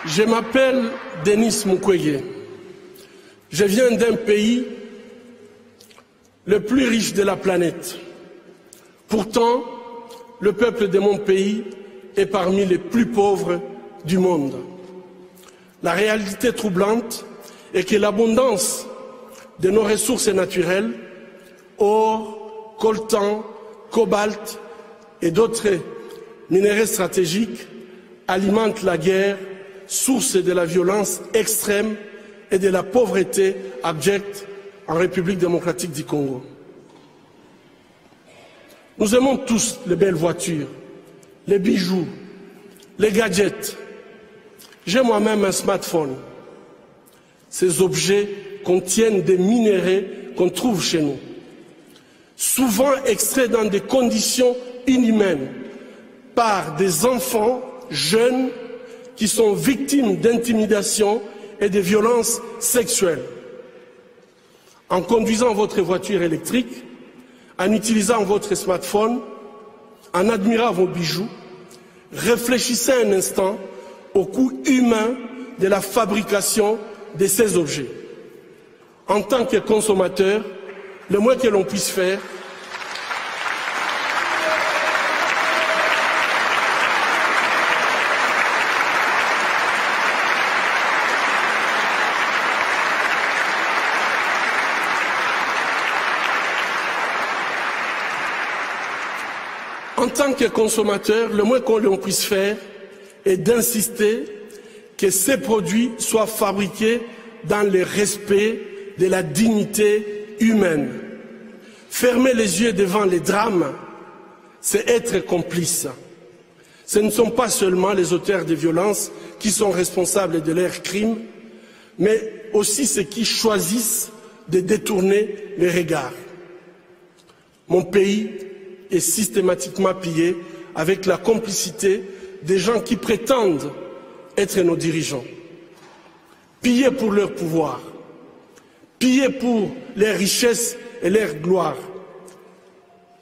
Je m'appelle Denis Mukwege. Je viens d'un pays le plus riche de la planète. Pourtant, le peuple de mon pays est parmi les plus pauvres du monde. La réalité troublante est que l'abondance de nos ressources naturelles, or, coltan, cobalt et d'autres minéraux stratégiques, alimente la guerre, source de la violence extrême et de la pauvreté abjecte en République démocratique du Congo. Nous aimons tous les belles voitures, les bijoux, les gadgets. J'ai moi-même un smartphone. Ces objets contiennent des minéraux qu'on trouve chez nous, souvent extraits dans des conditions inhumaines par des enfants jeunes qui sont victimes d'intimidation et de violences sexuelles. En conduisant votre voiture électrique, en utilisant votre smartphone, en admirant vos bijoux, réfléchissez un instant au coût humain de la fabrication de ces objets. En tant que consommateur, le moins que l'on puisse faire, est d'insister que ces produits soient fabriqués dans le respect de la dignité humaine. Fermer les yeux devant les drames, c'est être complice. Ce ne sont pas seulement les auteurs de violences qui sont responsables de leurs crimes, mais aussi ceux qui choisissent de détourner les regards. Mon pays est systématiquement pillé avec la complicité des gens qui prétendent être nos dirigeants. Pillés pour leur pouvoir, pillés pour leurs richesses et leur gloire,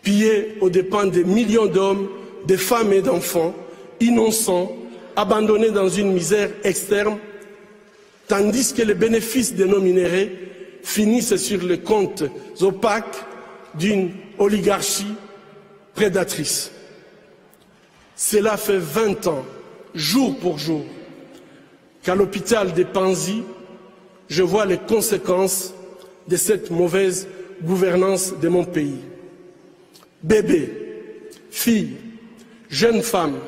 pillés aux dépens des millions d'hommes, de femmes et d'enfants innocents, abandonnés dans une misère externe, tandis que les bénéfices de nos minéraux finissent sur les comptes opaques d'une oligarchie prédatrice. Cela fait 20 ans, jour pour jour, qu'à l'hôpital de Panzi, je vois les conséquences de cette mauvaise gouvernance de mon pays. Bébés, filles, jeunes femmes,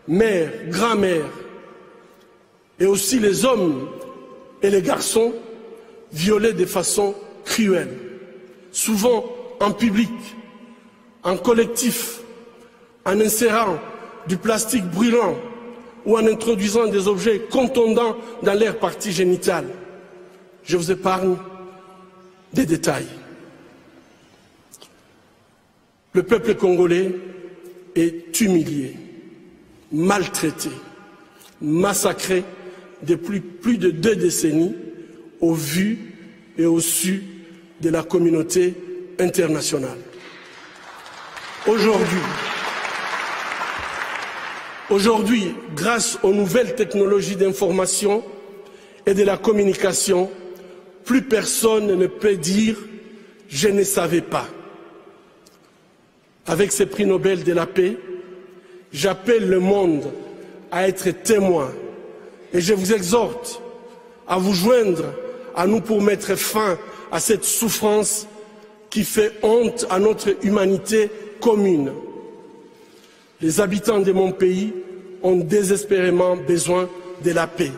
mères, grand-mères, et aussi les hommes et les garçons violés de façon cruelle, souvent en public, en collectif, en insérant du plastique brûlant ou en introduisant des objets contondants dans leurs parties génitales. Je vous épargne des détails. Le peuple congolais est humilié, maltraité, massacré depuis plus de 2 décennies au vu et au su de la communauté internationale. Aujourd'hui, grâce aux nouvelles technologies d'information et de la communication, plus personne ne peut dire « je ne savais pas ». Avec ce prix Nobel de la paix, j'appelle le monde à être témoin et je vous exhorte à vous joindre à nous pour mettre fin à cette souffrance qui fait honte à notre humanité commune. Les habitants de mon pays ont désespérément besoin de la paix.